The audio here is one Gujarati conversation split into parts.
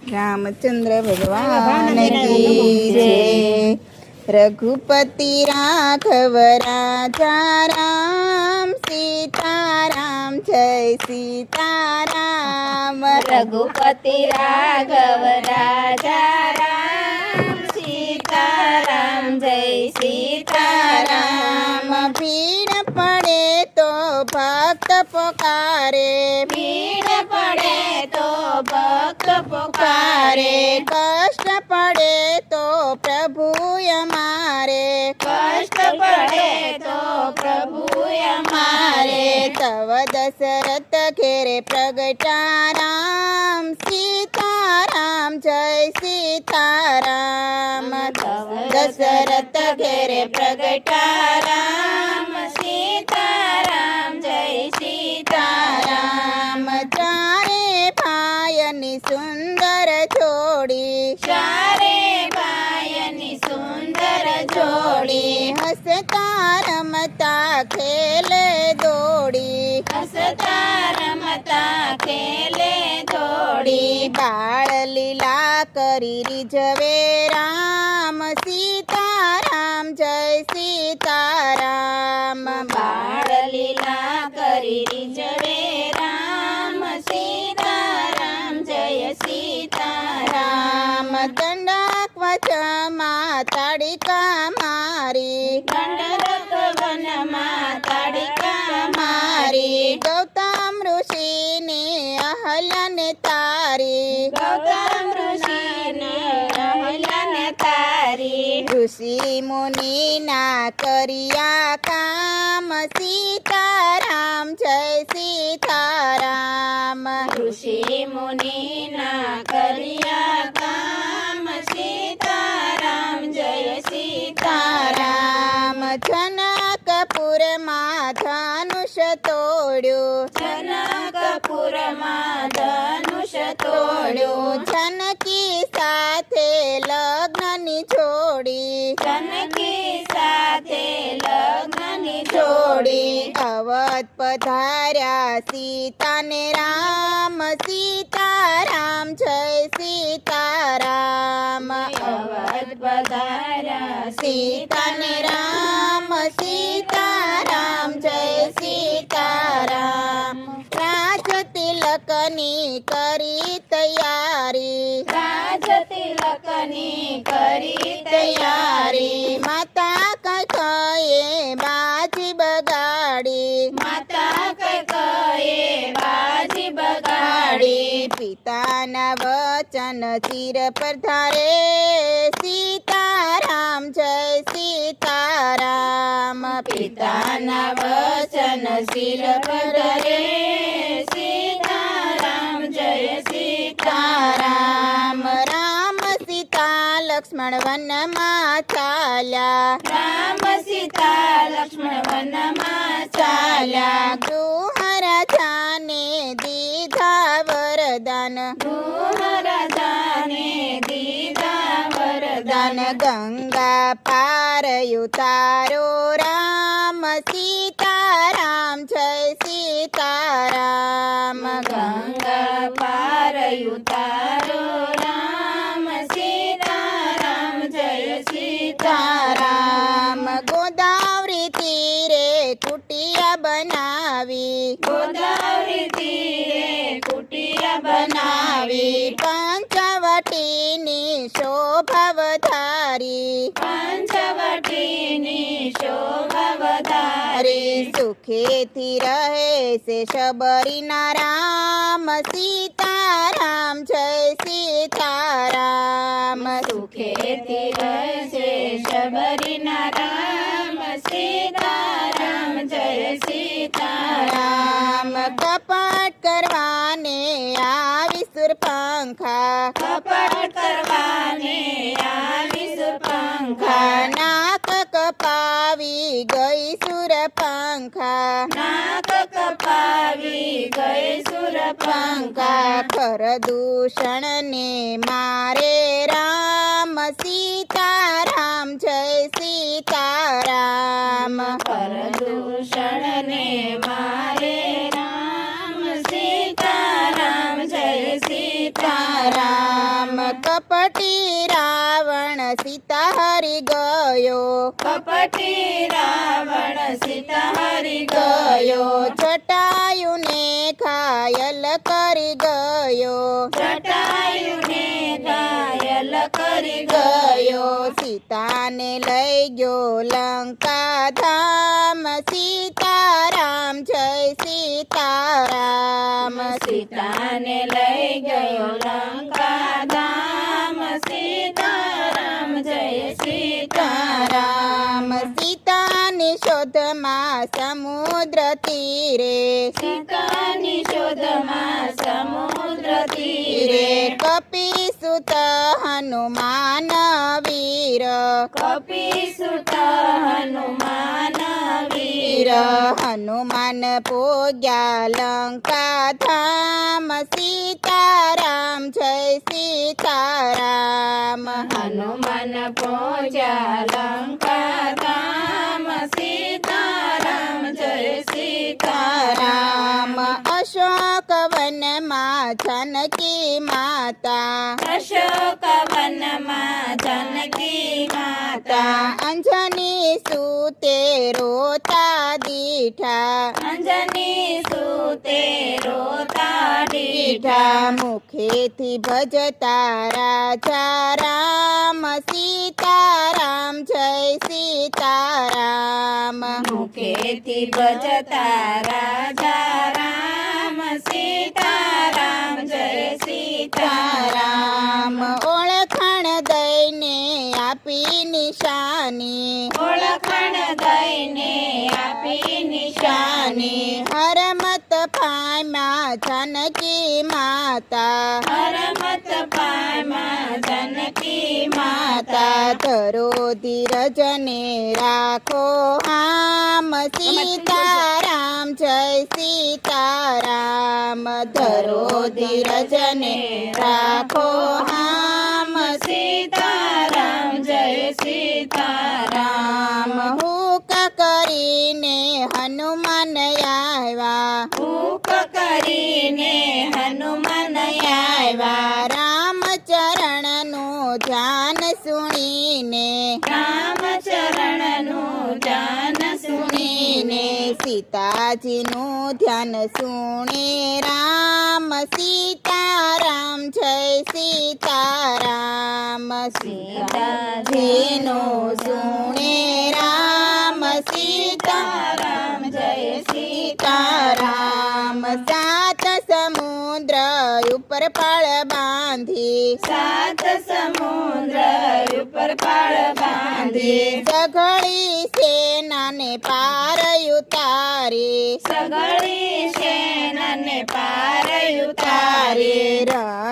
रामचंद्र भगवान की जय। रघुपति राघव राजा राम, सीताराम जय सीताराम। रघुपति राघव राजा राम, सीताराम जय सीताराम। भीड़ पड़े तो भक्त पुकारे, भीड़ पड़े तो भक्त पुकारे। कष्ट पड़े तो प्रभु हमारे, कष्ट पड़े तो प्रभु हमारे। तव दशरथ घेरे प्रगटा राम, सीताराम जय सीताराम। तव दशरथ घेरे प्रगटा राम, सीताराम जय सीताराम। चारे भायनी सुंदर जोड़ी, चारे भायनी सुंदर जोड़ी। हसता रमता खेले दौड़ी, हसता रमता खेले दौड़ी। बाळ लीला करी रिझवे राम, सीताराम जय सीताराम। बाळ लीला करी रिझवे राम, सीताराम जय सीताराम। दंडक वच माताडिका मारी, दंडक वन माताडिका मारी। गौतम ऋषीने अहल्याने तारी, गौतम ऋषीने अहल्याने तारी। ऋषी मुनीना करिया काम, सीताराम जय सीताराम। ऋषि मुनीना करिया काम, सीताराम जय सीताराम। जनकपुर માં ધનુષ તોડ્યું, जनकपुर માં ધનુષ તોડ્યું। જાનકી સાથે લગ્નની જોડી, जानकी સાથે લગ્નની જોડી જોડી। અવધ પધાર્યા સીતાને રામ, સીતારામ જય સીતારામ। અવધ પધાર્યા સીતાને રામ, સીતારામ જય સીતારામ। રાજ તિલકની કરી તૈયારી, રાજ તિલકની કરી તૈયારી। તૈયારી। માતા કૈકેયીએ બાજી બગાડી, માતા કૈકેયીએ બાજી બગાડી। પિતાના વચન ચિર પર ધારે, સીતારામ જય સીતારામ। પિતાના વચન શિર પર ધરે, સીતારામ જય સીતારામ। રામ સીતા લક્ષ્મણ વનમાં ચાલ્યા, રામ સીતા લક્ષ્મણ વનમાં ચાલ્યા। ગૃહ રાજાને દીધા વરદાન, ગૃહ રાજાને દીધા વરદાન। ગંગા પાર ઉતારો રામ, સીતારામ જય સીતારામ। ગંગા પાર ઉતારો રામ, સીતારામ જય સીતારામ। ગોદાવરી તીરે કુટિયા બનાવી, ગોદાવરી તીરે કુટિયા બનાવી બનાવી। પંચવટીની શોભા વધારી, પંચવટીની શોભા વધારી। સુખેથી રહે છે શબરીના રામ, સીતારામ જય સીતારામ। સુખેથી રહેશે શબરીના રામ, સીતારામ જય સીતારામ। કપટ કરવાને આવી સુરપંખા, કપટ કરવાને આવી સુરપંખા। નાક કપાવી ગઈ સુરપંખા, નાક કપાવી ગઈ સુરપંખા। ખર દૂષણને મારે રામ, સીતારામ જય સીતારામ। પરદૂષણને મારે રામ, સીતારામ જય સીતારામ। કપટી રાવણ સીતા હરી ગયો, કપટી રાવણ સીતા હરી ગયો ગયો, જટાયુને ઘાયલ કરી ગયો, જટાયુને ઘાયલ કરી ગયો સીતાને લઈ ગયો લંકા ધામ, સીતારામ જય સીતારામ, સીતાને લઈ ગયો લંકા ધામ, સીતારામ જય સીતારામ. સીતારામ સીતાની શોધમાં સમુદ્ર તીરે, સીતાની શોધમાં સમુદ્ર તીરે તીરે કપી સુત હનુમાન વીર, કપિસુત હનુમાન વીર વીર હનુમાન પોગ્યા લંકા ધામ, સીતારામ જય સીતારામ, હનુમાન પહોંચ્યા લંકા ધામ, સીતારામ જય સીતારામ. અશોક વનમાં જાનકી માતા, અશોક વનમાં જાનકી માતા, અંજની સુતે રોતા દીઠા, અંજની સુતે રોતા દીઠા દીઠા, મુખેથી ભજતા રાજા રામ, સીતારામ જય સીતારામ, મુખેથી ભજતા રાજા રામ, સીતારામ જય સીતારામ. ઓળખાણ દઈને આપી નિશાની, ઓળખાણ દઈને આપી નિશાની, હરમત પામ્યા જાનકી માતા, હરમત પામ્યા જાનકી માતા માતા. ધરો ધીરજને રાખો હામ, સીતારામ જય સીતારામ, ધરો ધીરજને રાખો હામ, સીતારામ જય સીતારામ. હુક કરીને હનુમાન આવ્યા, ભૂખ કરીને હનુમાન આવ્યા, રામચરણનું ધ્યાન સુણીને, રામચરણનું ધ્યાન સુણીને, સીતાજીનું ધ્યાન સુણે રામ, સીતારામ જય સીતારામ, સીતાજીનું સુણે રામ, સીતારામ જય સીતારામ, સાત સમુદ્ર ઉપર પાળ બાંધી, સાત સમુદ્ર ઉપર પાળ બાંધી, સઘળી સેનાને પાર ઉતારી, સગળી સેનાને પાર ઉતારી, તારે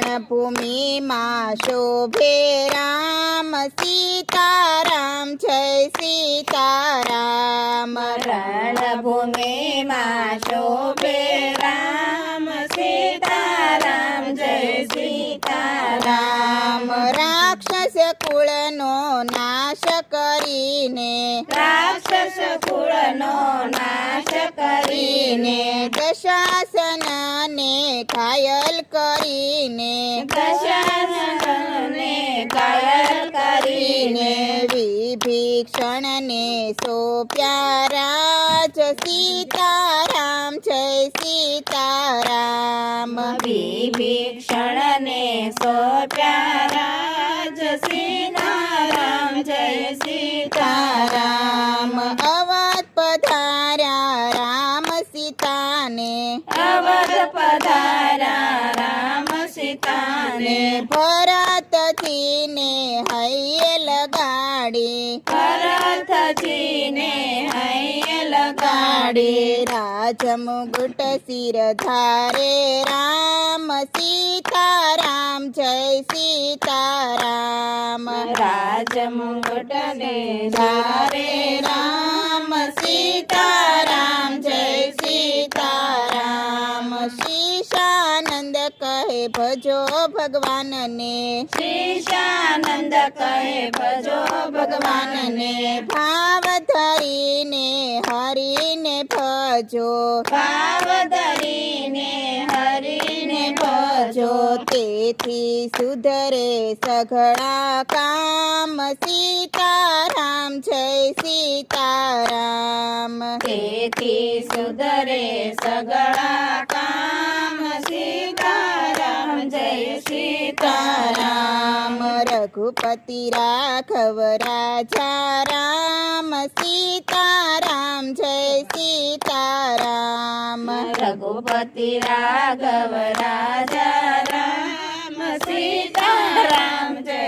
રણભૂમિમાં શોભે રામ, સીતારામ જય સીતારામ, રણભૂમિમાં શોભે રામ, સીતારામ જય સીતારામ. રાક્ષસ કુળનો નાશ કરીને, રાક્ષસ કુળનો નાશ કરીને, દશાસનને ઘાયલ કરીને, દશાનનને ઘાયલ કરીને, વિભીષણને સોંપ્યા રાજ, સીતારામ જય સીતારામ, વિભીષણને સોંપ્યા રાજ, સીતારામ જય સીતારામ. અવધ પધાર્યા રામ સીતાને, અવધ પધાર્યા રામ સીતાને, ભરતજીને હૈયે લગાડી, ભરતજીને હૈયે લગાડી, રાજમુગુટ શિર ધારે રામ, સીતારામ જય સીતારામ, રાજમુગટને ધારે રામ, સીતારામ જય સીતારામ, શીશાનંદ કહે ભજો ભક્તિ ભગવાનને શિષ્યાનંદ કહે ભજો ભગવાનને ભાવ ધરીને હરીને ભજો ભાવ ધરીને હરીને ભજો તેથી સુધરે સઘળા કામ સીતારામ જય સીતારામ તેથી સુધરે સગળા કામ સીતારામ જય સીતારામ રઘુપતિ રાઘવ રાજા રામ સીતારામ જય સીતારામ રઘુપતિ રાઘવ રાજા રામ સીતારામ જય